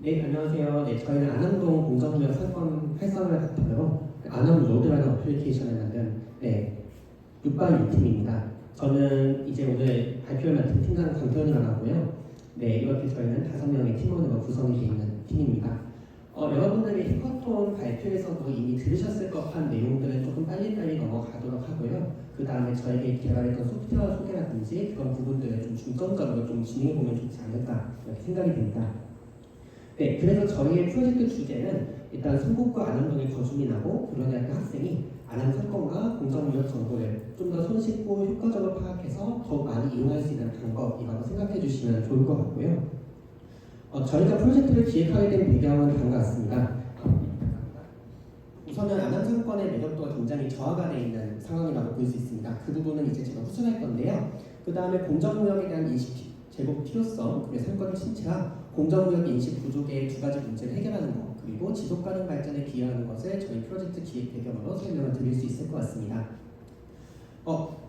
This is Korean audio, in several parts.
네, 안녕하세요. 네, 저희는 안암동 공정구역 상권 활성화를 바탕으로 안암로드라는 어플리케이션을 만든 룩바이 팀입니다. 저는 이제 오늘 발표를 맡은 팀장 강태훈이라고 하고요. 네, 이렇게 저희는 5명의 팀원으로 구성이 되어 있는 팀입니다. 여러분들이 해커톤 발표에서도 이미 들으셨을 법한 내용들은 조금 빨리빨리 넘어가도록 하고요. 그 다음에 저희가 개발했던 소프트웨어 소개라든지 그런 부분들을 좀 중점적으로 좀 진행해보면 좋지 않을까 이렇게 생각이 됩니다. 네, 그래서 저희의 프로젝트 주제는 일단 성북구 안암동의 거주민하고 고려대학교 학생이 안암 사건과 공정무역 정보를 좀 더 손쉽고 효과적으로 파악해서 더욱 많이 이용할 수 있는 방법이라고 생각해 주시면 좋을 것 같고요. 저희가 프로젝트를 기획하게 된 배경은 다음과 같습니다. 우선은 안암 사건의 매력도가 굉장히 저하가 되어 있는 상황이라고 볼 수 있습니다. 그 부분은 이제 제가 후순할 건데요. 그 다음에 공정무역에 대한 인식 제공 필요성, 그리고 상권 침체와 공정무역 인식 부족의 두 가지 문제를 해결하는 것, 그리고 지속가능 발전에 기여하는 것을 저희 프로젝트 기획 배경으로 설명을 드릴 수 있을 것 같습니다.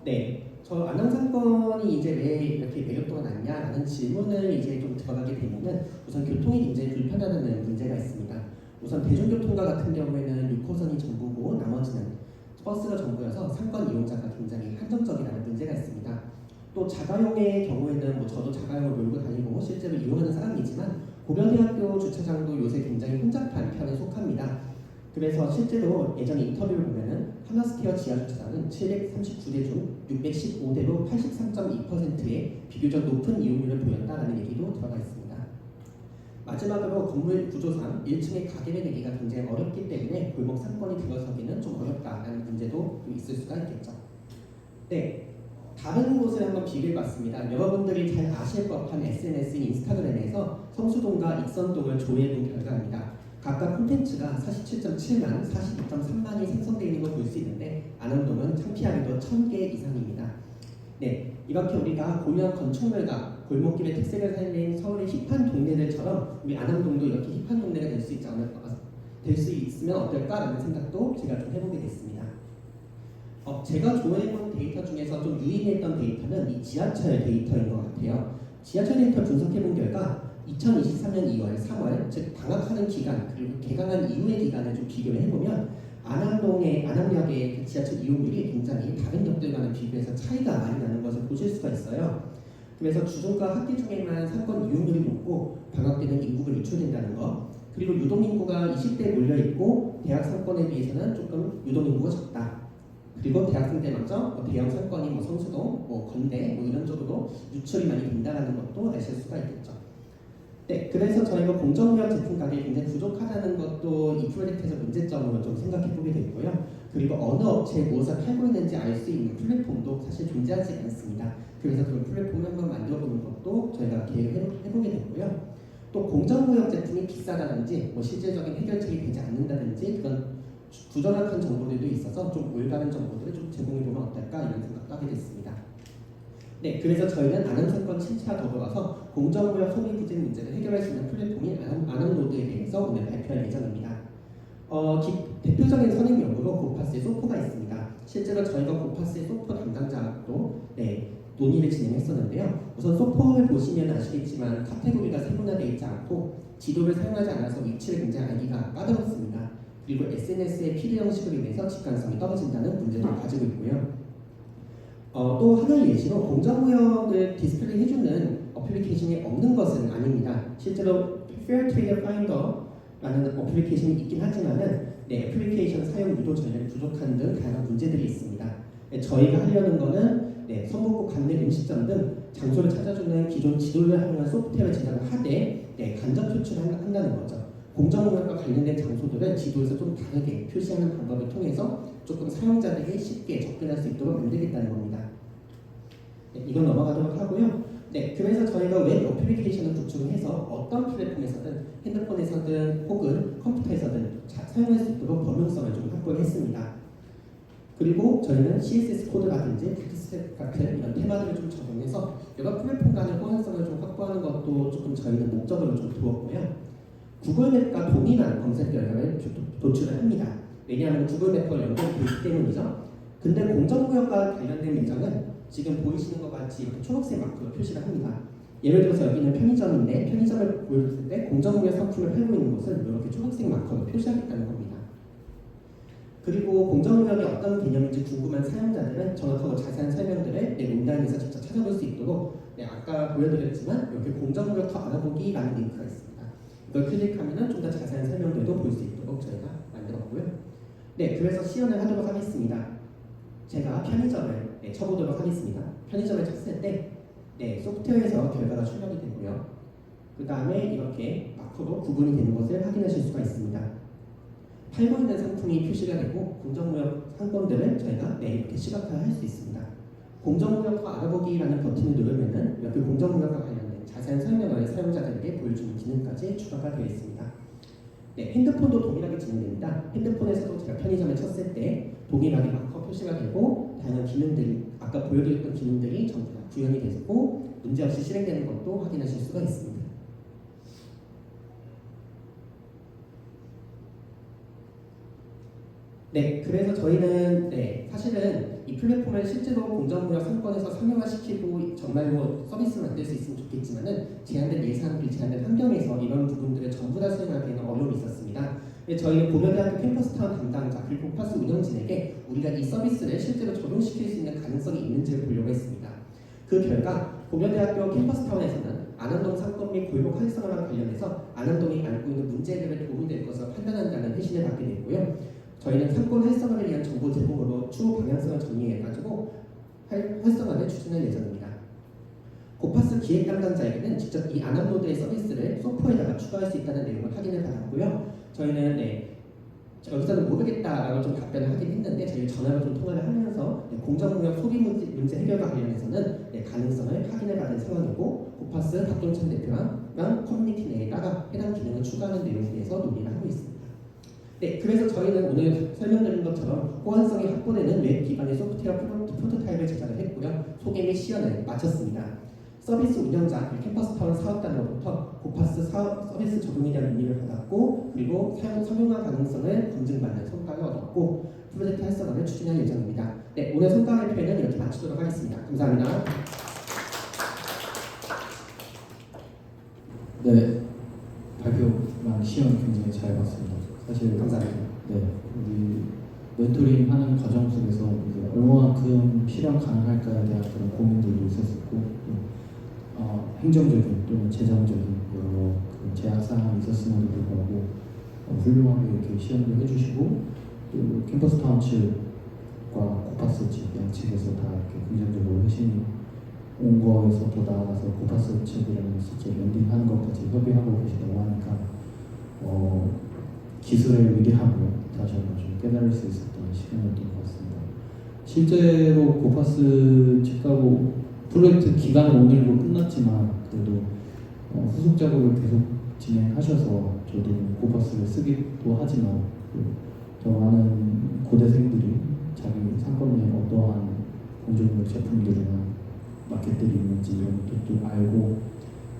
네. 저 안암 사건이 이제 왜 이렇게 매력도가 낮냐라는 질문을 이제 좀 들어가게 되면은 우선 교통이 굉장히 불편하다는 문제가 있습니다. 우선 대중교통과 같은 경우에는 6호선이 전부고 나머지는 버스가 전부여서 상권 이용자가 굉장히 한정적이라는 문제가 있습니다. 또 자가용의 경우에는 저도 자가용을 몰고 다니고 실제로 이용하는 사람이지만 고려대학교 주차장도 요새 굉장히 혼잡한 편에 속합니다. 그래서 실제로 예전에 인터뷰를 보면은 하나스퀘어 지하 주차장은 739대 중 615대로 83.2%의 비교적 높은 이용률을 보였다라는 얘기도 들어가 있습니다. 마지막으로 건물 구조상 1층에 가게를 내기가 굉장히 어렵기 때문에 골목 상권이 들어서기는 좀 어렵다라는 문제도 있을 수가 있겠죠. 네. 다른 곳을 한번 비교해봤습니다. 여러분들이 잘 아실 법한 SNS인 인스타그램에서 성수동과 익선동을 조회해본 결과입니다. 각각 콘텐츠가 47.7만, 42.3만이 생성되어 있는 걸 볼 수 있는데 안암동은 창피하게도 1000개 이상입니다. 네, 이렇게 우리가 고유한 건축물과 골목길의 특색을 살린 서울의 힙한 동네들처럼 우리 안암동도 이렇게 힙한 동네가 될 수 있으면 어떨까라는 생각도 제가 좀 해보게 됐습니다. 제가 조회해본 데이터 중에서 좀 유의했던 데이터는 이 지하철 데이터인 것 같아요. 지하철 데이터 분석해본 결과 2023년 2월, 3월, 즉 방학하는 기간 그리고 개강한 이후의 기간을 좀 비교를 해보면 안암역의 그 지하철 이용률이 굉장히 다른 역들과는 비교해서 차이가 많이 나는 것을 보실 수가 있어요. 그래서 주중과 학기 중에만 상권 이용률이 높고 방학 때는 인구가 유출된다는 것, 그리고 유동인구가 20대에 몰려있고 대학 상권에 비해서는 조금 유동인구가 적다. 그리고 대학생들마저 대형 상권이 성수동, 건대 이런 쪽으로 유출이 많이 된다는 것도 아실 수가 있겠죠. 네, 그래서 저희가 공정무역 제품 가격이 굉장히 부족하다는 것도 이 프로젝트에서 문제점으로 좀 생각해 보게 됐고요. 그리고 어느 업체에 무엇을 팔고 있는지 알 수 있는 플랫폼도 사실 존재하지 않습니다. 그래서 그런 플랫폼을 한번 만들어 보는 것도 저희가 계획해보게 됐고요. 또 공정무역 제품이 비싸다든지 실질적인 해결책이 되지 않는다든지 그런 부정확한 정보들도 있어서 좀 올바른 정보들을 좀 제공해보면 어떨까 이런 생각도 하게 됐습니다. 네, 그래서 저희는 안암 사건 침체와 더불어서 공정무역 소비 부진 문제를 해결할 수 있는 플랫폼인 안암로드에 대해서 오늘 발표할 예정입니다. 대표적인 선행용으로 고파스의 소포가 있습니다. 실제로 저희가 고파스의 소포 담당자도 논의를 진행했었는데요. 우선 소포를 보시면 아시겠지만 카테고리가 세분화되어 있지 않고 지도를 사용하지 않아서 위치를 굉장히 알기가 까다롭습니다. 그리고 SNS의 피드 형식으로 인해서 직관성이 떨어진다는 문제도 가지고 있고요. 또 하나의 예시로 공정무역을 디스플레이 해주는 어플리케이션이 없는 것은 아닙니다. 실제로 Fair Trade Finder라는 어플리케이션이 있긴 하지만은 애플리케이션 사용 유도 전략이 부족한 등 다양한 문제들이 있습니다. 저희가 하려는 거는 성북구 관내 음식점 등 장소를 찾아주는 기존 지도를 활용한 소프트웨어 제작을 하되 간접 표출을 한다는 거죠. 공정무역과 관련된 장소들을 지도에서 좀 다르게 표시하는 방법을 통해서 조금 사용자들이 쉽게 접근할 수 있도록 만들겠다는 겁니다. 이건 넘어가도록 하고요. 그래서 저희가 웹 어플리케이션을 구축을 해서 어떤 플랫폼에서든 핸드폰에서든 혹은 컴퓨터에서든 사용할 수 있도록 범용성을 좀 확보를 했습니다. 그리고 저희는 CSS 코드라든지 텍스트 같은 이런 테마들을 좀 적용해서 여러 플랫폼 간의 호환성을 좀 확보하는 것도 조금 저희는 목적으로 좀 두었고요. 구글맵과 동일한 검색 결과를 도출을 합니다. 왜냐하면 구글맵과 연동되어 있기 때문이죠. 근데 공정무역과 관련된 매장은 지금 보이시는 것 같이 이렇게 초록색 마크로 표시를 합니다. 예를 들어서 여기는 편의점인데 편의점을 보여줬을 때 공정무역 상품을 팔고 있는 곳은 이렇게 초록색 마커로 표시하겠다는 겁니다. 그리고 공정무역이 어떤 개념인지 궁금한 사용자들은 정확하고 자세한 설명들을 온라인에서 직접 찾아볼 수 있도록 아까 보여드렸지만 여기 공정무역 더 알아보기라는 링크가 있습니다. 이걸 클릭하면 좀 더 자세한 설명들도 볼 수 있도록 저희가 만들었고요. 그래서 시연을 하도록 하겠습니다. 제가 편의점을 쳐보도록 하겠습니다. 편의점을 쳤을 때 소프트웨어에서 결과가 출력이 되고요. 그 다음에 이렇게 마커로 구분이 되는 것을 확인하실 수가 있습니다. 팔고 있는 상품이 표시가 되고 공정무역 상권들을 저희가 이렇게 시각화할 수 있습니다. 공정무역 더 알아보기라는 버튼을 누르면은 이렇게 공정무역과 관련된 자세한 설명을 사용자들에게 보여주는 기능까지 추가가 되어 있습니다. 핸드폰도 동일하게 진행됩니다. 핸드폰에서도 제가 편의점에 쳤을 때 동일하게 마커 표시가 되고 다양한 기능들이 아까 보여드렸던 기능들이 전부 다 구현이 되고 문제없이 실행되는 것도 확인하실 수가 있습니다. 그래서 저희는 사실은 이 플랫폼을 실제로 공정무역 상권에서 상용화시키고 정말로 서비스를 만들 수 있으면 좋겠지만은 제한된 예산, 제한된 환경에서 이런 부분들을 전부 다 수행하기에는 어려움이 있었습니다. 저희 고려대학교 캠퍼스타운 담당자 그리고 고파스 운영진에게 우리가 이 서비스를 실제로 적용시킬 수 있는 가능성이 있는지를 보려고 했습니다. 그 결과 고려대학교 캠퍼스타운에서는 안암동 상권 및 고유복 활성화와 관련해서 안암동이 앓고 있는 문제들을 도움이 될 것을 판단한다는 회신을 받게 됐고요. 저희는 상권 활성화를 위한 정보 제공으로 추후 방향성을 정리해가지고 활성화를 추진할 예정입니다. 고파스 기획 담당자에게는 직접 이 안암로드의 서비스를 소프트웨어에다가 추가할 수 있다는 내용을 확인을 받았고요. 저희는 여기서는 모르겠다라고 좀 답변을 하긴 했는데 저희 전화로 좀 통화를 하면서 공정무역 소비 문제 해결과 관련해서는 가능성을 확인을 받은 상황이고 고파스 박동찬 대표랑 커뮤니티 내에다가 해당 기능을 추가하는 내용에 대해서 논의를 하고 있습니다. 그래서 저희는 오늘 설명드린 것처럼 호환성이 확보되는 웹 기반의 소프트웨어 프로토타입을 제작을 했고요. 소개 및 시연을 마쳤습니다. 서비스 운영자 캠퍼스타운 사업단으로부터 고파스 서비스 적용에 대한 문의를 받았고 그리고 상용화 가능성을 검증받는 성과를 얻었고 프로젝트 활성화를 추진할 예정입니다. 오늘 성과 발표는 이렇게 마치도록 하겠습니다. 감사합니다. 발표랑 시연 굉장히 잘 봤습니다. 사실 감사합니다. 우리 멘토링 하는 과정 속에서 이제 얼마만큼 실현 가능할까에 대한 그런 고민들도 있었었고 행정적인 또는 재정적인 여러 제약 사항이 있었음에도 불구하고 훌륭하게 이렇게 시연을 해주시고 또 캠퍼스 타운 측과 고파스 측 양측에서 다 이렇게 긍정적으로 회신이 온 거에서 더 나아가서 고파스 측이랑 실제 랜딩하는 것까지 협의하고 계시다고 하니까 기술의 위대함을 다시 한번 좀 깨달을 수 있었던 시간이었던 것 같습니다. 실제로 고파스 측하고 프로젝트 기간은 오늘로 끝났지만 그래도 후속 작업을 계속 진행하셔서 저도 고파스를 쓰기도 하지만 더 많은 고대생들이 자기 상권 내에 어떠한 공정무역 제품들이나 마켓들이 있는지 이런 것도 알고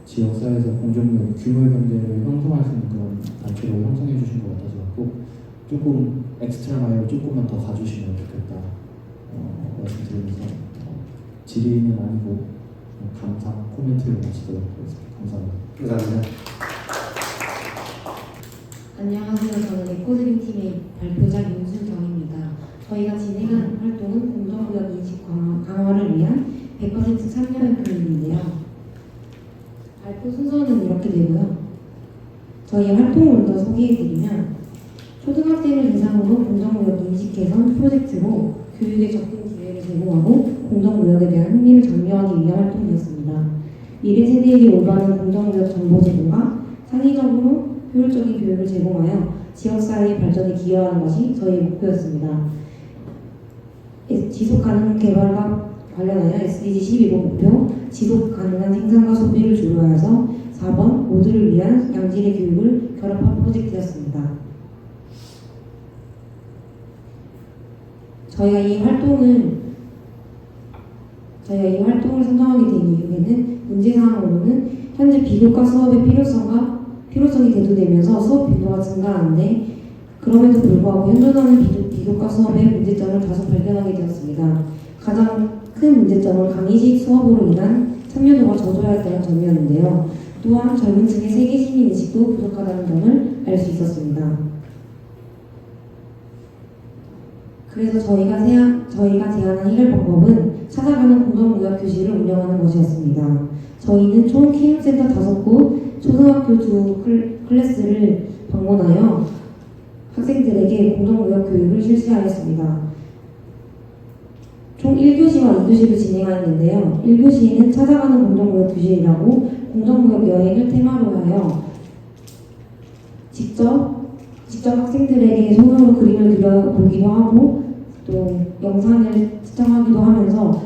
지역사회에서 공정무역 규모의 경제를 형성할 수 있는 그런 단체로 형성해 주신 것 같아서 꼭 조금 엑스트라 마일을 조금만 더 가주시면 좋겠다 말씀드리면서 질의는 아니고 감사 코멘트를 마치도록 하겠습니다. 감사합니다. 감사합니다. 안녕하세요. 저는 에코드림팀의 발표자 윤수경입니다. 저희가 진행한 활동은 공정무역 인식 강화를 위한 100% 참여 캠페인인데요. 발표 순서는 이렇게 되고요. 저희 활동을 먼저 소개해드리면 초등학생을 대상으로 공정무역 인식 개선 프로젝트로 교육에 접근 기회를 제공하고 공정무역에 대한 흥미를 장려하기 위한 활동이었습니다. 미래 세대에게 올바른 공정무역 정보 제공과 창의적으로 효율적인 교육을 제공하여 지역사회의 발전에 기여하는 것이 저희 목표였습니다. 지속가능 개발과 관련하여 SDG 12호 목표, 지속가능한 생산과 소비를 주로 하여서 4번 모두를 위한 양질의 교육을 결합한 프로젝트였습니다. 저희가 이 활동을 선정하게 된 이유에는 문제사항으로는 현재 비교과 수업의 필요성이 대두되면서 수업 빈도가 증가하는데 그럼에도 불구하고 현존하는 비교과 수업의 문제점을 다소 발견하게 되었습니다. 가장 큰 문제점은 강의식 수업으로 인한 참여도가 저조하였다는 점이었는데요. 또한 젊은 층의 세계 시민 인식도 부족하다는 점을 알 수 있었습니다. 그래서 저희가 제안한 해결 방법은 찾아가는 공동무역 교실을 운영하는 것이었습니다. 저희는 총 케이센터 5곳, 초등학교 2클래스를 방문하여 학생들에게 공동무역 교육을 실시하였습니다. 총 1교시와 2교시를 진행하였는데요. 1교시에는 찾아가는 공동무역 교실이라고 공동무역 여행을 테마로 하여 직접 학생들에게 손으로 그림을 그려보기도 하고 또 영상을 시청하기도 하면서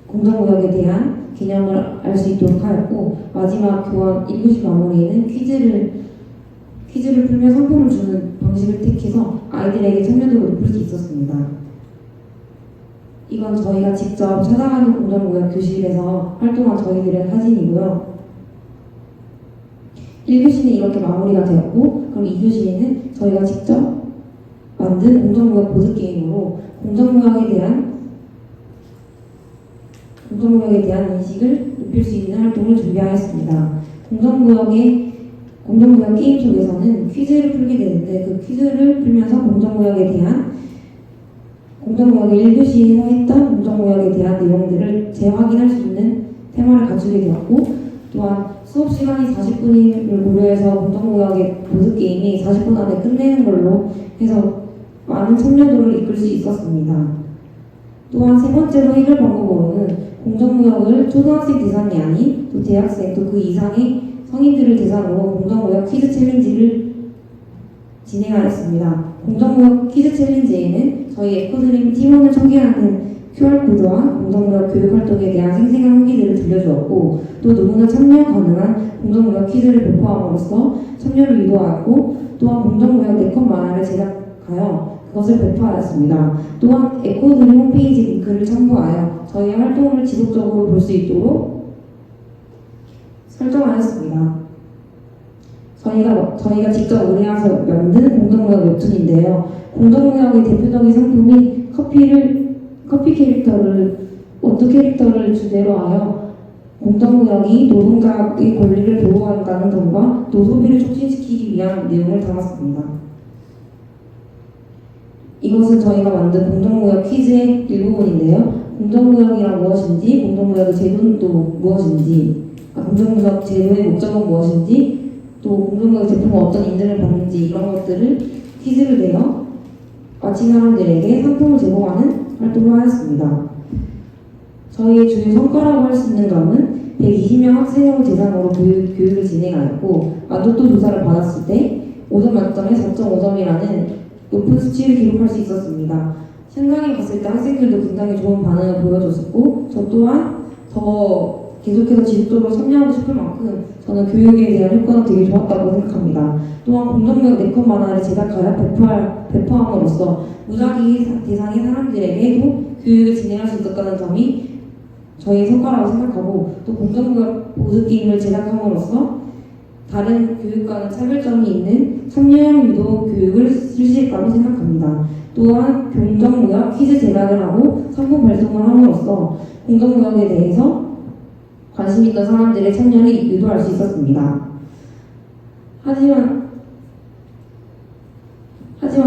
공동무역에 대한 개념을 알 수 있도록 하였고, 마지막 교원 1교시 마무리에는 퀴즈를 풀며 상품을 주는 방식을 택해서 아이들에게 참여도를 높일 수 있었습니다. 이건 저희가 직접 찾아가는 공동무역 교실에서 활동한 저희들의 사진이고요. 1교시는 이렇게 마무리가 되었고, 그럼 2교시에는 저희가 직접 만든 공동무역 보드게임으로 공동무역에 대한 인식을 높일 수 있는 활동을 준비하였습니다. 공동무역 게임 속에서는 퀴즈를 풀게 되는데, 그 퀴즈를 풀면서 공동무역의 1교시에서 했던 공동무역에 대한 내용들을 재확인할 수 있는 테마를 갖추게 되었고, 또한 수업 시간이 40분을 고려해서 공동무역의 보드게임이 40분 안에 끝내는 걸로 해서 많은 참여도를 이끌 수 있었습니다. 또한 세 번째로 해결 방법으로는 공동무역을 초등학생 대상이 아닌 또 대학생 또 그 이상의 성인들을 대상으로 공동무역 퀴즈 챌린지를 진행하였습니다. 공동무역 퀴즈 챌린지에는 저희 에코드림 팀원을 소개하는 QR코드와 공동무역 교육 활동에 대한 생생한 후기들을 들려주었고, 또 누구나 참여 가능한 공동무역 퀴즈를 배포함으로써 참여를 유도하였고, 또한 공동무역 네컷 만화를 제작하여 그것을 배포하였습니다. 또한 에코드림 홈페이지 링크를 첨부하여 저희의 활동을 지속적으로 볼 수 있도록 설정하였습니다. 저희가 직접 의뢰해서 만든 공동무역 웹툰인데요. 공동무역의 대표적인 상품이 워드 캐릭터를 주제로 하여 공동무역이 노동자의 권리를 보호한다는 점과 또 소비를 촉진시키기 위한 내용을 담았습니다. 이것은 저희가 만든 공동무역 퀴즈의 일부분인데요. 공동무역이란 무엇인지, 공동무역의 제도도 무엇인지, 공동무역 제도의 목적은 무엇인지, 또 공동무역 제품은 어떤 인증을 받는지 이런 것들을 퀴즈를 내어 마친 사람들에게 상품을 제공하는 활동을 하였습니다. 저희의 주요 성과라고 할 수 있는 점은 120명 학생을 대상으로 교육을 진행하였고, 만족도 조사를 받았을 때 5점 만점에 4.5점이라는 높은 수치를 기록할 수 있었습니다. 현장에 갔을 때 학생들도 굉장히 좋은 반응을 보여줬었고, 저 또한 더 계속해서 지속적으로 참여하고 싶을 만큼 저는 교육에 대한 효과가 되게 좋았다고 생각합니다. 또한 공동무역 네컷 만화를 제작하여 배포함으로써 무작위 대상의 사람들에게도 교육을 진행할 수 있었다는 점이 저희의 성과라고 생각하고, 또 공동무역 보드게임을 제작함으로써 다른 교육과는 차별점이 있는 참여형 유도 교육을 실시했다고 생각합니다. 또한 공동무역 퀴즈 제작을 하고 상품 발송을 함으로써 공동무역에 대해서 관심 있던 사람들의 참여를 유도할 수 있었습니다. 하지만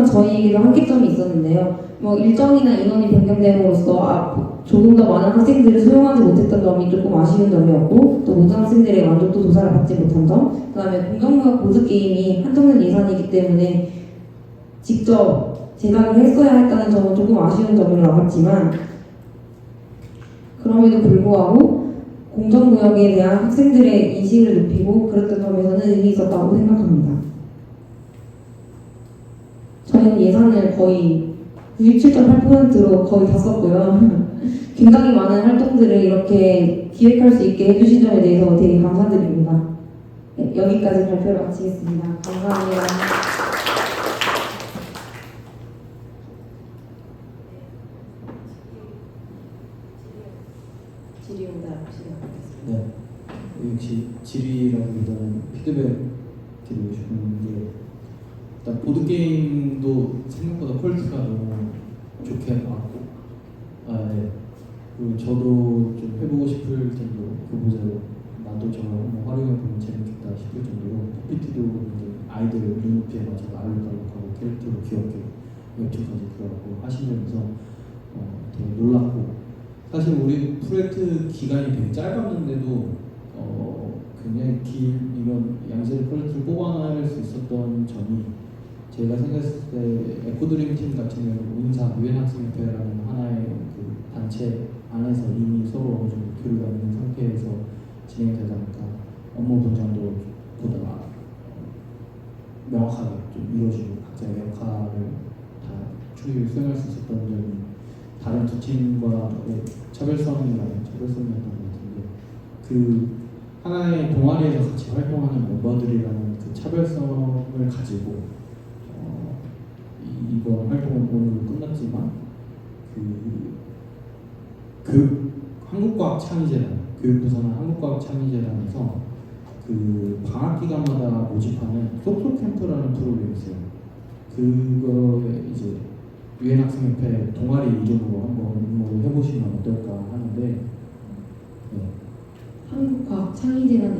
저희에게도 한계점이 있었는데요. 일정이나 인원이 변경됨으로써 조금 더 많은 학생들을 수용하지 못했던 점이 조금 아쉬운 점이었고, 또 모든 학생들의 만족도 조사를 받지 못한 점, 그 다음에 공동무역 보드게임이 한정된 예산이기 때문에 직접 제작을 했어야 했다는 점은 조금 아쉬운 점으로 남았지만, 그럼에도 불구하고 공정무역에 대한 학생들의 인식을 높이고 그랬던 점에서는 의미 있었다고 생각합니다. 저희는 예산을 거의 97.8%로 거의 다 썼고요. 굉장히 많은 활동들을 이렇게 기획할 수 있게 해주신 점에 대해서 되게 감사드립니다. 네, 여기까지 발표를 마치겠습니다. 감사합니다. 네, 역시 질의라기보다는 피드백 드리고 싶은 게, 일단 보드게임도 생각보다 퀄리티가 너무 좋게 나왔고, 네. 그리고 저도 좀 해보고 싶을 정도로 그 보자로 나도 저거 한번 활용해보면 재밌겠다 싶을 정도로 PPT도 이제 아이들 눈높이에 맞춰 알록달록하고 캐릭터로 귀엽게 웹툰까지 그려갖고 하시면서 되게 놀랐고, 사실 우리 프로젝트 기간이 되게 짧았는데도 굉장히 긴 이런 양질 프로젝트를 뽑아낼 수 있었던 점이, 제가 생각했을 때 에코드림 팀 같은 경우는 운사 유엔학생협회라는 하나의 그 단체 안에서 이미 서로 어느 정도 교류가 있는 상태에서 진행되다 보니까 업무 분장도 보다 명확하게 좀 이루어지고 각자의 역할을 다 충실히 수행할 수 있었던 점이 다른 두 팀과의 차별성이었던 것 같은데, 그 하나의 동아리에서 같이 활동하는 멤버들이라는 그 차별성을 가지고 이번 활동은 오늘 끝났지만 그 한국과학창의재단, 교육부서는 한국과학창의재단에서 그 방학 기간마다 모집하는 속속 캠프라는 프로그램이 있어요. 그거에 이제 유엔학생협회 동아리 이름으로 한번 응모를 해보시면 어떨까 하는데, 네. 한국과학 창의재단의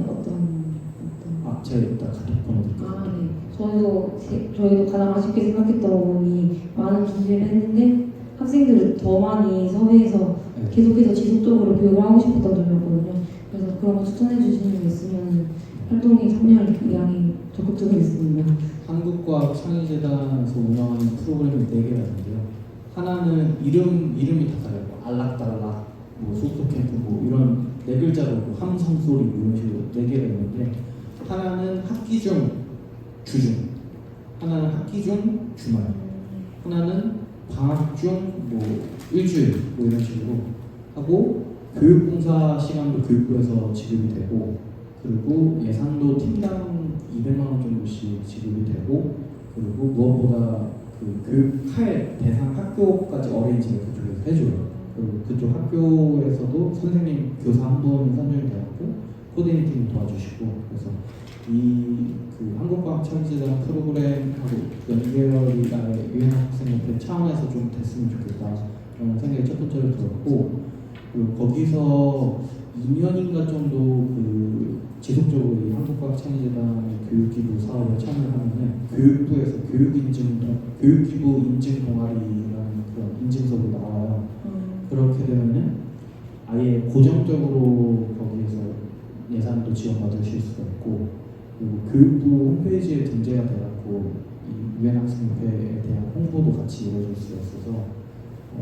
제가 이따 카톡 보내드릴게요. 네. 저희도 가장 아쉽게 생각했던 부분이 많은 준비를 했는데 학생들을 더 많이 섭외해서 네. 계속해서 지속적으로 교육을 하고 싶었던 점이었거든요. 그래서 그런 거 추천해 주시는 게 있으면 활동에 참여할 의향이 적극적이겠습니다. 한국과학창의재단에서 운영하는 프로그램이 4개가 있는데요. 하나는 이름이 다 달라요. 알락달락, 뭐 속속캠프, 뭐 이런 4글자로 뭐 함성소리 이런 식으로 4개가 있는데, 하나는 학기 중 주중, 하나는 학기 중 주말, 하나는 방학 중 뭐 일주일 뭐 이런 식으로 하고, 교육봉사 시간도 교육부에서 지급이 되고, 그리고 예산도 팀당 200만 원 정도씩 지급이 되고, 그리고 무엇보다 그 교육할 대상 학교까지 어레인지를 그쪽에서 해줘요. 그리고 그쪽 학교에서도 선생님, 교사 한 분 선정이 되었고 코디네이팅 팀이 도와주시고, 그래서 그 한국과학창의재단 프로그램하고 연결이 아래 유엔학생협회 차원에서 좀 됐으면 좋겠다라는 생각이 첫 번째로 들었고, 그리고 거기서 2년인가 정도 그 지속적으로 이 한국과학창의재단의 교육기부 사업에 참여하면은 교육부에서 교육기부 인증 동아리라는 그런 인증서가 나와요. 그렇게 되면은 아예 고정적으로 거기에서 예산도 지원받으실 수가 있고, 그리고 교육부 홈페이지에 등재가 돼갖고 이 유엔학생협회에 대한 홍보도 같이 이루어질 수가 있어서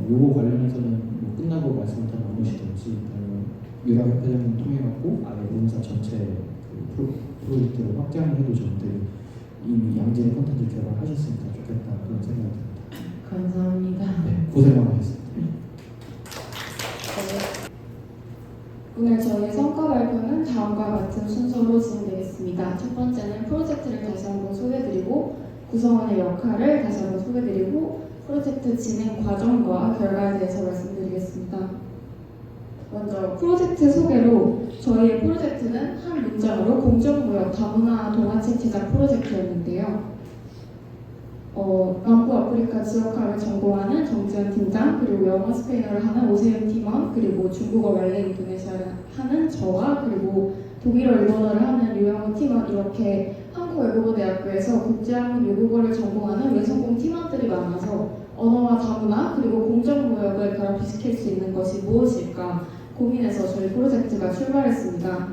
요거 관련해서는 뭐 끝나고 말씀을 더 나누시든지, 아니면 유학협회장님 통해갖고 아예 본사 전체 그 프로젝트를 확장을 해도 저희들이 이미 양질의 콘텐츠 개발하셨으니까 좋겠다 그런 생각이 듭니다. 감사합니다. 네, 고생 많으셨습니다. 오늘 저희의 성과 발표는 다음과 같은 순서로 진행되겠습니다. 첫 번째는 프로젝트를 다시 한번 소개해드리고, 구성원의 역할을 다시 한번 소개해드리고, 프로젝트 진행 과정과 결과에 대해서 말씀드리겠습니다. 먼저 프로젝트 소개로, 저희의 프로젝트는 한 문장으로 공정무역 다문화 동화책 제작 프로젝트였는데요. 남부 아프리카 지역학을 전공하는 정지현 팀장, 그리고 영어 스페인어를 하는 오세윤 팀원, 그리고 중국어 말레이 인도네시아를 하는 저와, 그리고 독일어 일본어를 하는 유영호 팀원, 이렇게 한국외국어대학교에서 국제학문 외국어를 전공하는 외전공 팀원들이 많아서 언어와 다문화 그리고 공정무역을 결합시킬 수 있는 것이 무엇일까 고민해서 저희 프로젝트가 출발했습니다.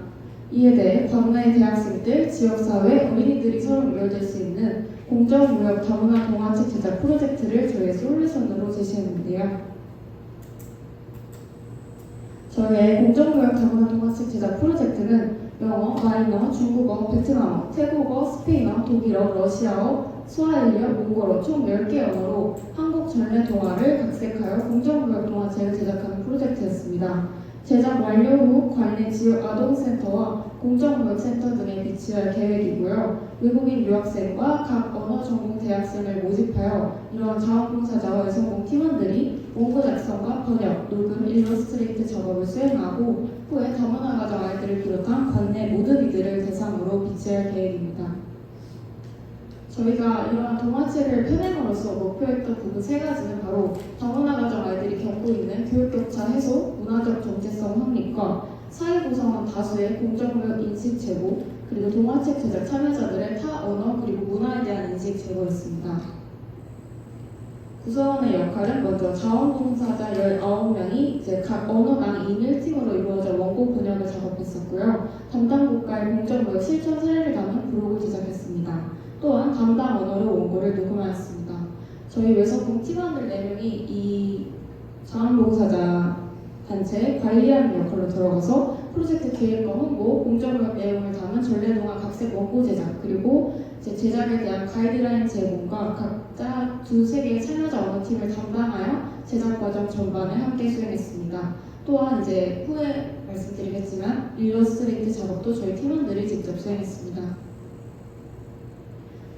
이에 대해 다문화의 대학생들, 지역사회, 어린이들이 서로 연결될 수 있는 공정무역 다문화 동화책 제작 프로젝트를 저희의 솔루션으로 제시했는데요. 저희의 공정무역 다문화 동화책 제작 프로젝트는 영어, 마이너, 중국어, 베트남어, 태국어, 스페인어, 독일어, 러시아어, 스와힐리어, 몽골어 총 10개 언어로 한국 전래 동화를 각색하여 공정무역 동화책을 제작하는 프로젝트였습니다. 제작 완료 후 관내 지역 아동센터와 공정무역센터 등에 비치할 계획이고요. 외국인 유학생과 각 언어 전공 대학생을 모집하여 이러한 자원봉사자와 여성공 팀원들이 원고 작성과 번역, 녹음, 일러스트레이트 작업을 수행하고 후에 다문화 가정 아이들을 비롯한 관내 모든 이들을 대상으로 비치할 계획입니다. 저희가 이러한 동화책을 펴냄으로써 목표했던 부분 세 가지는 바로 다문화 가정 아이들이 겪고 있는 교육격차 해소, 문화적 정체성 확립과 사회 구성원 다수의 공정무역 인식 제고, 그리고 동화책 제작 참여자들의 타 언어 그리고 문화에 대한 인식 제고였습니다. 구성원의 역할은 먼저 자원봉사자 19명이 이제 각 언어당 2인 1팀으로 이루어져 원고 번역을 작업했었고요. 담당 국가의 공정무역 실천 사례를 담은 블로그를 제작했습니다. 또한 담당 언어로 원고를 녹음하였습니다. 저희 외서공 팀원들 4명이 이 자원봉사자 단체의 관리하는 역할로 들어가서 프로젝트 기획과 홍보, 공정무역 내용을 담은 전래동화 각색 원고 제작, 그리고 제작에 대한 가이드라인 제공과 각자 2-3개의 참여자 언어팀을 담당하여 제작 과정 전반을 함께 수행했습니다. 또한 이제 후에 말씀드리겠지만 일러스트레이트 작업도 저희 팀원들이 직접 수행했습니다.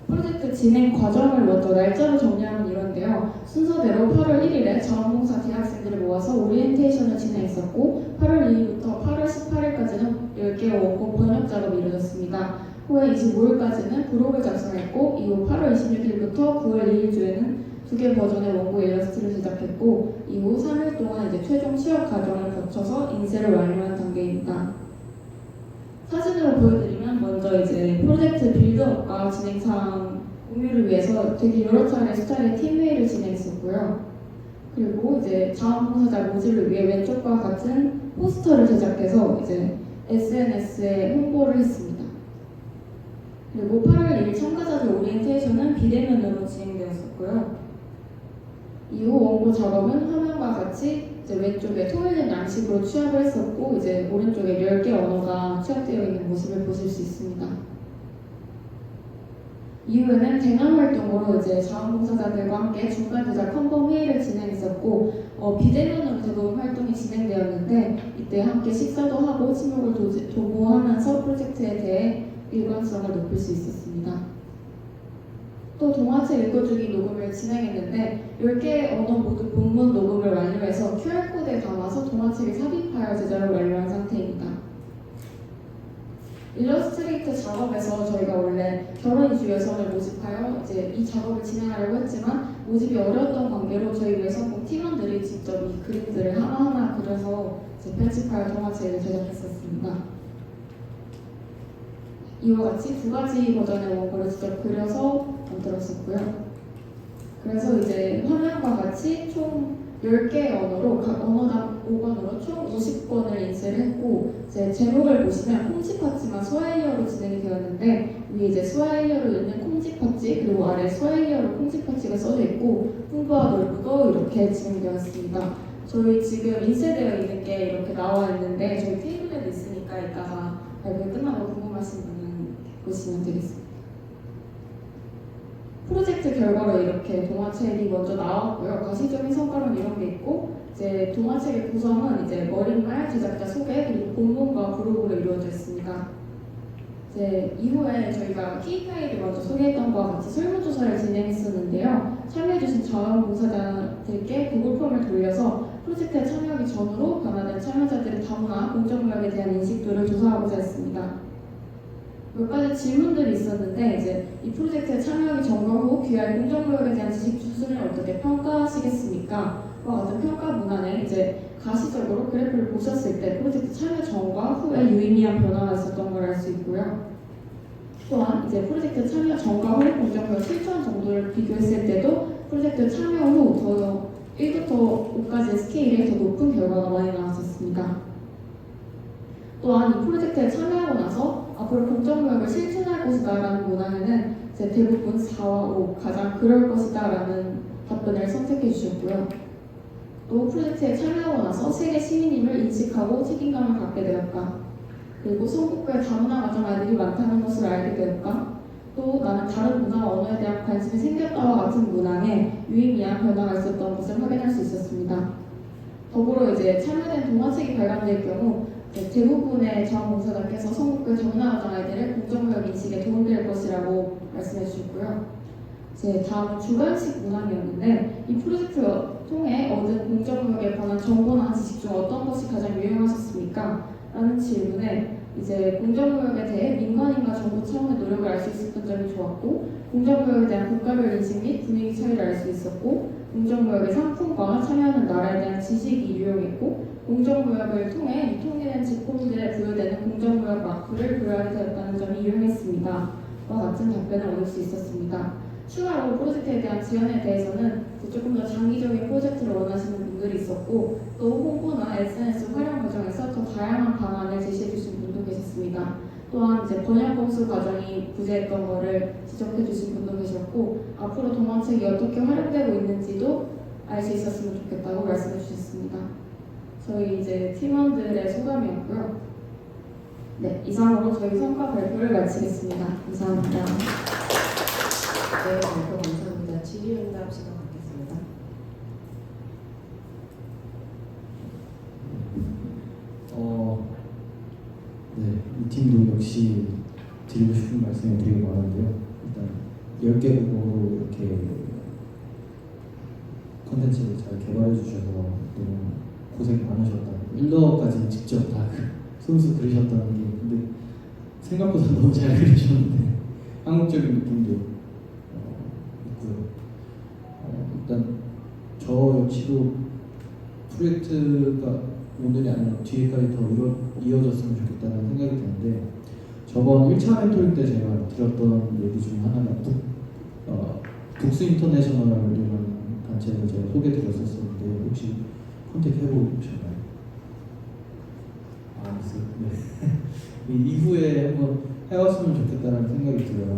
프로젝트 진행 과정을 먼저 날짜로 정리하면 이런데요. 순서대로 8월 1일에 자원봉사 대학생들을 모아서 오리엔테이션을 진행했었고 8월 2일부터 8월 18일까지는 10개의 원고 번역 작업이 이루어졌습니다. 후에 25일까지는 블로그를 작성했고 이후 8월 26일부터 9월 2일 주에는 2개 버전의 원고 일러스트를 제작했고 이후 3일 동안 이제 최종 취업 과정을 거쳐서 인쇄를 완료한 단계입니다. 사진으로 보여드리면 먼저 이제 프로젝트 빌드업과 진행 사항 공유를 위해서 되게 여러 차례 수차례 팀 회의를 진행했었고요. 그리고 이제 자원봉사자 모집을 위해 왼쪽과 같은 포스터를 제작해서 이제 SNS에 홍보를 했습니다. 그리고 8월 2일 참가자들 오리엔테이션은 비대면으로 진행되었었고요. 이후 원고 작업은 화면과 같이 이제 왼쪽에 통일된 양식으로 취합을 했었고 이제 오른쪽에 10개 언어가 취합되어 있는 모습을 보실 수 있습니다. 이후에는 대면 활동으로 이제 자원봉사자들과 함께 중간 제작 컨펌 회의를 진행했었고 비대면으로 대부분 활동이 진행되었는데 이때 함께 식사도 하고 친목을 도모하면서 프로젝트에 대해 일관성을 높일 수 있었습니다. 또 동화책 읽어주기 녹음을 진행했는데 10개의 언어 모두 본문 녹음을 완료해서 QR코드에 담아서 동화책을 삽입하여 제작을 완료한 상태입니다. 일러스트레이터 작업에서 저희가 원래 결혼 이주 여성을 모집하여 이제 이 작업을 진행하려고 했지만 모집이 어려웠던 관계로 저희 외성공 팀원들이 직접 이 그림들을 하나하나 그려서 이제 편집하여 동화책을 제작했었습니다. 이와 같이 2가지 버전의 원고를 직접 그려서 만들었었고요. 그래서 이제 화면과 같이 총 10개의 언어로 각 언어당 5권으로 총 50권을 인쇄를 했고 이제 제목을 보시면 콩지팥지만 스와힐리어로 진행이 되었는데 위에 이제 스와힐리어로 있는 콩지팥지 그리고 아래 스와힐리어로 콩지팥지가 써져 있고 풍부와 넓고 이렇게 진행되었습니다. 저희 지금 인쇄되어 있는 게 이렇게 나와 있는데 저희 테이블에도 있으니까 이따가 발표 끝나고 궁금하신 분은 보시면 되겠습니다. 프로젝트 결과로 이렇게 동화책이 먼저 나왔고요. 가시적인 성과는 이런 게 있고 이제 동화책의 구성은 이제 머릿말, 제작자 소개, 그리고 본문과 부록으로 이루어져 있습니다. 이제 이후에 저희가 KPI를 먼저 소개했던 것과 같이 설문조사를 진행했었는데요. 참여해주신 자원봉사자들께 구글 폼을 돌려서 프로젝트에 참여하기 전으로 변화된 참여자들의 다문화, 공정무역에 대한 인식도를 조사하고자 했습니다. 몇 가지 질문들이 있었는데 이제 이 프로젝트에 참여하기 전과 후 귀할 공정무역에 대한 지식 수준을 어떻게 평가하시겠습니까? 와 같은 평가 문안에 이제 가시적으로 그래프를 보셨을 때 프로젝트 참여 전과 후에 유의미한 변화가 있었던 걸 알 수 있고요. 또한 이제 프로젝트 참여 전과 후 공정무역 실천 정도를 비교했을 때도 프로젝트 참여 후 더 1부터 5까지의 스케일에 더 높은 결과가 많이 나왔었습니다. 또한 이 프로젝트에 참여하고 나서 앞으로 공정무역을 실천할 것이다 라는 문항에는 이제 대부분 4와 5 가장 그럴 것이다 라는 답변을 선택해 주셨고요. 또 프로젝트에 참여하고 나서 세계 시민임을 인식하고 책임감을 갖게 되었다. 그리고 성북구에 다문화 가정 아이들이 많다는 것을 알게 되었다. 또 나는 다른 문화와 언어에 대한 관심이 생겼다와 같은 문항에 유의미한 변화가 있었던 것을 확인할 수 있었습니다. 더불어 이제 참여된 동화책이 발간될 경우 대부분의 자원봉사자께서 성북구의 다문화 가정 아이들의 공정무역 인식에 도움될 것이라고 말씀해 주셨고요. 이제 다음은 주관식 문항이었는데 이 프로젝트를 통해 얻은 공정무역에 관한 정보나 지식 중 어떤 것이 가장 유용하셨습니까? 라는 질문에 이제 공정무역에 대해 민간인과 정부 차원의 노력을 알 수 있었던 점이 좋았고, 공정무역에 대한 국가별 인식 및 분위기 차이를 알 수 있었고, 공정무역의 상품과 참여하는 나라에 대한 지식이 유용했고, 공정무역을 통해 유통기한 제품들에 부여되는 공정무역 마크를 부여하게 되었다는 점이 유용했습니다. 와 같은 답변을 얻을 수 있었습니다. 추가로 프로젝트에 대한 지원에 대해서는 조금 더 장기적인 프로젝트를 원하시는 분들이 있었고, 또 홍보나 SNS 활용 과정에서 더 다양한 방안을 제시해 주신 분도 계셨습니다. 또한 이제 번역 검수 과정이 부재했던 거를 지적해 주신 분도 계셨고, 앞으로 동화책이 어떻게 활용되고 있는지도 알 수 있었으면 좋겠다고 말씀해 주셨습니다. 저희 이제 팀원들의 소감이었고요. 네, 이상으로 저희 성과 발표를 마치겠습니다. 감사합니다. 네, 발표 감사합니다. 질의응답 시간 갖겠습니다. 네, 이 팀도 역시 드리고 싶은 말씀이 되게 많은데요. 일단 10개 국어로 이렇게 컨텐츠를 잘 개발해 주셔서 너무 고생 많으셨다. 일러까지 직접 다 손수 그리셨다는 게 근데 생각보다 너무 잘 그리셨는데 한국적인 느낌도 있고요. 일단 저 역시도 프로젝트가 오늘이 아니라 뒤에까지 더 이어졌으면 좋겠다는 생각이 드는데 저번 1차 멘토링 때 제가 들었던 얘기 중 하나가 북스 인터내셔널이라는 단체를 제가 소개드렸었는데 혹시 컨택 해보셨나요? 아, 네. 이 이후에 한번 해왔으면 좋겠다는 생각이 들어요.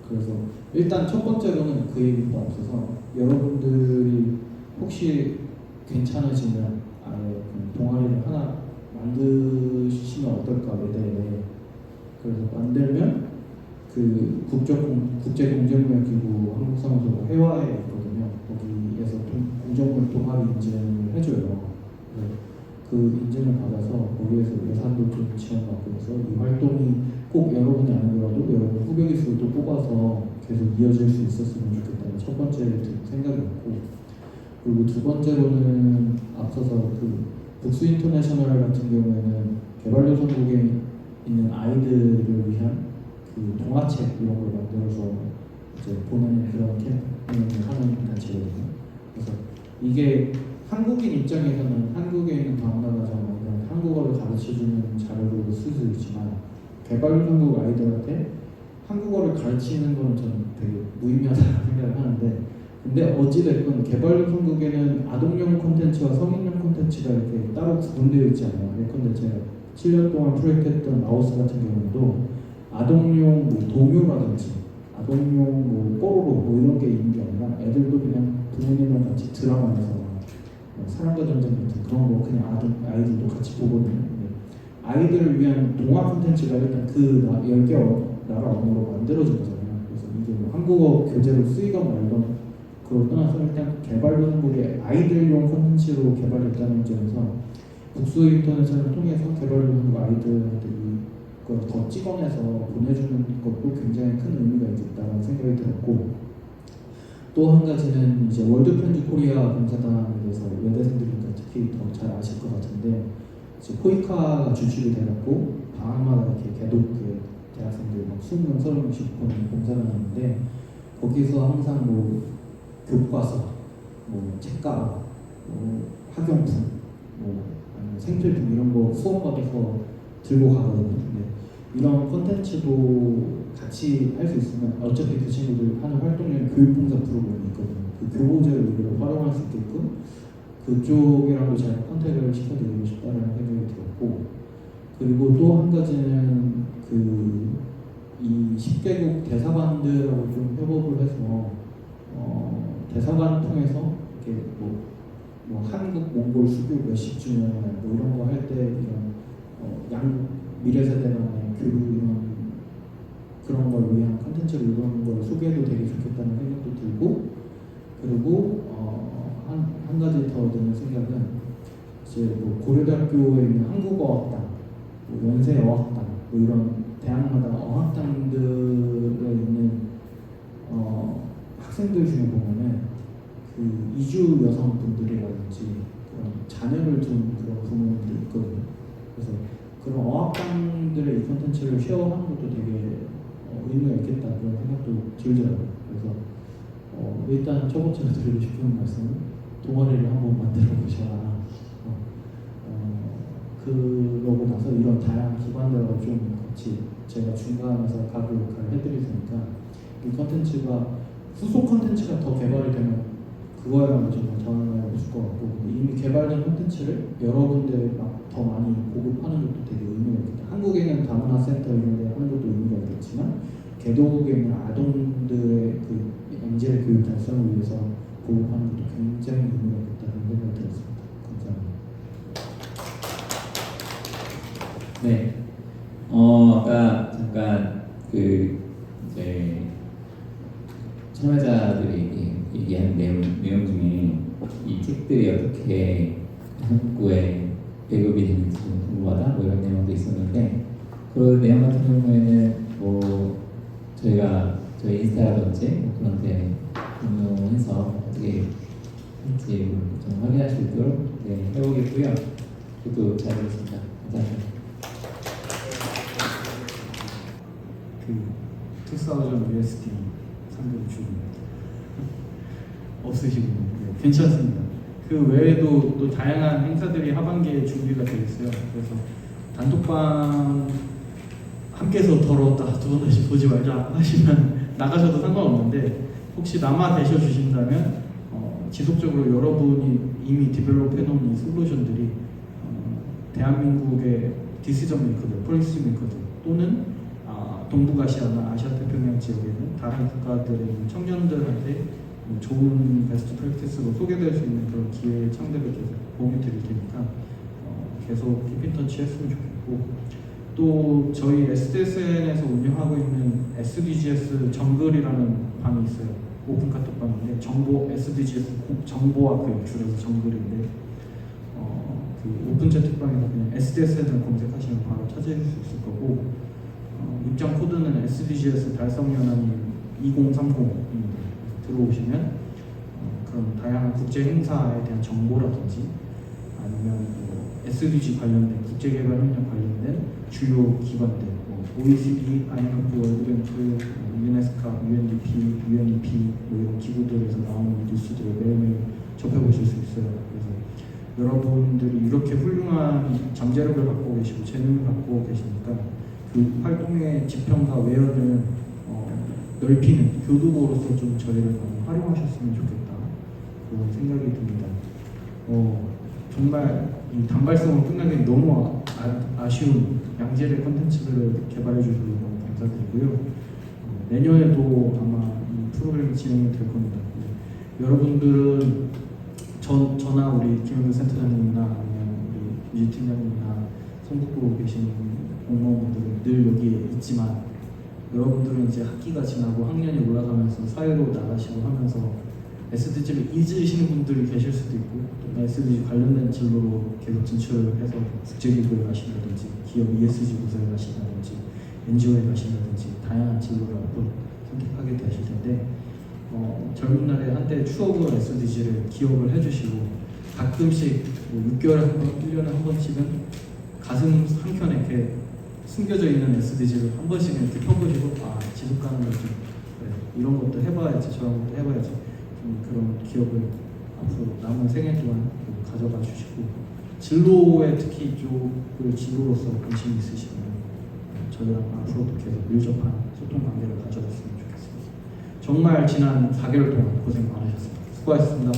그래서 일단 첫 번째로는 그 얘기가 없어서 여러분들이 혹시 괜찮으시면 아예 동아리를 하나 만드시면 어떨까에 대해 그래서 만들면 그 국제공정무역기구 한국사무소가 해외에 있거든요. 거기에서 공정무역 동아리 인증을 해줘요. 그 인증을 받아서 거기에서 예산도 좀 지원받고 해서 이 활동이 꼭 여러분이 아니더라도 여러분 후배 기수도 뽑아서 계속 이어질 수 있었으면 좋겠다는 첫 번째 생각이었고, 그리고 두 번째로는 앞서서 그 북스 인터내셔널 같은 경우에는 개발도상국에 있는 아이들을 위한 그 동화책 이런 걸 만들어서 이제 보내는 그런 캠페인을 하는 단체거든요. 그래서 이게 한국인 입장에서는 한국에 있는 다문화가정 이런 한국어를 가르쳐주는 자료로 쓸 수 있지만 개발도상국 아이들한테 한국어를 가르치는 건 저는 되게 무의미하다고 생각을 하는데, 근데 어찌됐건 개발도상국에는 아동용 콘텐츠와 성인용 콘텐츠가 이렇게 따로 구분되어 있지 않아요. 예컨대 제가 7년 동안 프로젝트했던 라오스 같은 경우도 아동용 뭐 동요라든지 아동용 뭐 뽀로로 뭐 이런 게 있는 게 아니라 애들도 그냥 부모님이랑 같이 드라마에서 뭐 사랑과 전쟁 같은 그런 거 그냥 아이들도 같이 보거든요. 아이들을 위한 동화 콘텐츠가 일단 그 10개 나라 언어로 만들어진 거잖아요. 그래서 이게 뭐 한국어 교재로 쓰이건 말건 그걸 떠나서 일단 개발도상국의 아이들용 콘텐츠로 개발했다는 점에서 북스 인터넷을 통해서 개발도상국 아이들한테 이걸 더 찍어내서 보내주는 것도 굉장히 큰 의미가 있겠다는 생각이 들었고, 또 한 가지는 이제 월드 프렌즈 코리아 봉사단에 대해서 여대생들이니까 특히 더 잘 아실 것 같은데 이제 포이카가 주축이 돼갖고 방학마다 이렇게 개독 대학생들 막 20명, 30명씩 보는 봉사단이 있는데 거기서 항상 뭐 교과서, 뭐 책가방, 뭐 학용품, 뭐 아니면 생필품 이런 거 수업 받아서 들고 가거든요. 근데 이런 콘텐츠도 같이 할 수 있으면 어차피 그 친구들 하는 활동 중에 교육봉사 프로그램이 있거든요. 그 교보제를 이걸 활용할 수 있게끔 그쪽이랑도 제가 컨택을 시켜드리고 싶다는 생각이 들었고, 그리고 또 한 가지는 이 10개국 대사관들하고 좀 협업을 해서 대사관을 통해서 이렇게 뭐 한국 몽골 수교 몇십 주년 뭐 이런 거 할 때 이런 미래 세대 간의 교류 이런 그런 걸 위한 콘텐츠를 이런 걸 소개해도 되게 좋겠다는 생각도 들고, 그리고 한 가지 더 드는 생각은 이제 뭐 고려대학교에 있는 한국어학당, 뭐 연세어학당 뭐 이런 대학마다 어학당들에 있는 학생들 중에 보면은 그 이주 여성분들이라든지 그런 자녀를 둔 그런 부모님들이 있거든요. 그래서 그런 어학당 팀들의 이 콘텐츠를 쉐어하는 것도 되게 의미가 있겠다 그런 생각도 들더라고요. 그래서 일단 첫 번째로 드리고 싶은 말씀은 동아리를 한번 만들어 보셔라. 그러고 나서 이런 다양한 기관들하고 좀 같이 제가 중간에서 가구 역할을 해드릴 테니까 이 컨텐츠가 후속 컨텐츠가 더 개발이 되면 그거야말로 정말 전환을 해줄 것 같고 이미 개발된 콘텐츠를 여러 군데 막 더 많이 보급하는 것도 되게 의미가 있겠다. 한국에는 다문화 센터 이런 데 하는 것도 의미가 있겠지만 개도국에 있는 아동들의 그 양질 교육 달성을 위해서 보급하는 것도 굉장히 의미가 있겠다는 생각이 들었습니다. 감사합니다. 네. 아까 잠깐 그 이제 참여자들이 얘기한 내용 중에 이 책들이 어떻게 한국에 배급이 되는지 궁금하다 뭐 이런 내용도 있었는데 그 내용 같은 경우에는 뭐 저희가 저희 인스타라든지 뭐 그런 데 공유해서 어떻게 할지 좀 확인할 수 있도록 해보겠고요. 그것도 잘 들었습니다. 감사합니다. 그 2000 USD 상금 주입니다. 없으시군요. 네, 괜찮습니다. 그 외에도 또 다양한 행사들이 하반기에 준비가 되어 있어요. 그래서 단톡방 함께서 더러웠다 두 번 다시 보지 말자 하시면 나가셔도 상관없는데 혹시 남아 계셔 주신다면 지속적으로 여러분이 이미 디벨롭 해놓은 이 솔루션들이 대한민국의 디시전 메이커들, 폴리시 메이커들 또는 동북아시아나 아시아 태평양 지역에 있는 다른 국가들의 있는 청년들한테 좋은 베스트 프랙티스로 소개될 수 있는 그런 기회 창대를 계속 공유 드릴 테니까 계속 키피터치 했으면 좋겠고 또 저희 SDSN에서 운영하고 있는 SDGs 정글이라는 방이 있어요. 오픈 카톡방인데 정보 SDGs 정보와 교육 줄여서 정글인데 그 오픈 채팅방에서 그냥 SDSN을 검색하시면 바로 찾으실 수 있을 거고 입장 코드는 SDGs 달성연합이 2030입니다. 들어오시면 그런 다양한 국제 행사에 대한 정보라든지 아니면 SDG 관련된 국제개발협력 관련된 주요 기관들 OECD, IMF, 월드뱅크, 유네스카, UNDP, UNEP 이런 기구들에서 나오는 뉴스들을 매일매일 접해보실 수 있어요. 그래서 여러분들이 이렇게 훌륭한 잠재력을 갖고 계시고 재능을 갖고 계시니까 그 활동의 지평과 외연을 넓히는 교두보로서 좀 저희를 활용하셨으면 좋겠다 그런 생각이 듭니다. 정말 이 단발성으로 끝나기 너무 아쉬운 양질의 컨텐츠들을 개발해 주셔서 너무 감사드리고요. 내년에도 아마 이 프로그램이 진행이 될 겁니다. 여러분들은 저나 우리 김현규 센터장님이나 아니면 우리 유지 팀장님이나 성북구로 계신 공무원분들은 늘 여기에 있지만 여러분들은 이제 학기가 지나고 학년이 올라가면서 사회로 나가시고 하면서 SDG를 잊으시는 분들이 계실 수도 있고 또 SDG 관련된 진로로 계속 진출을 해서 국제기구에 가신다든지 기업 ESG 부서에 가신다든지 NGO에 가신다든지 다양한 진로를 앞으로 선택하게 되실 텐데 젊은 날에 한때 추억을 SDG를 기억을 해주시고 가끔씩 뭐 6개월에 한 번, 1년에 한 번씩은 가슴 한켠에 이렇게 숨겨져 있는 SDG를 한 번씩 이렇게 펴보시고 지속 가능을 좀 이런 것도 해봐야지 저런 것도 해봐야지 좀 그런 기억을 앞으로 남은 생애 동안 가져가 주시고 진로에 특히 이쪽을 진로로서 관심이 있으시면 저희랑 앞으로도 계속 밀접한 소통 관계를 가져갔으면 좋겠습니다. 정말 지난 4개월 동안 고생 많으셨습니다. 수고하셨습니다.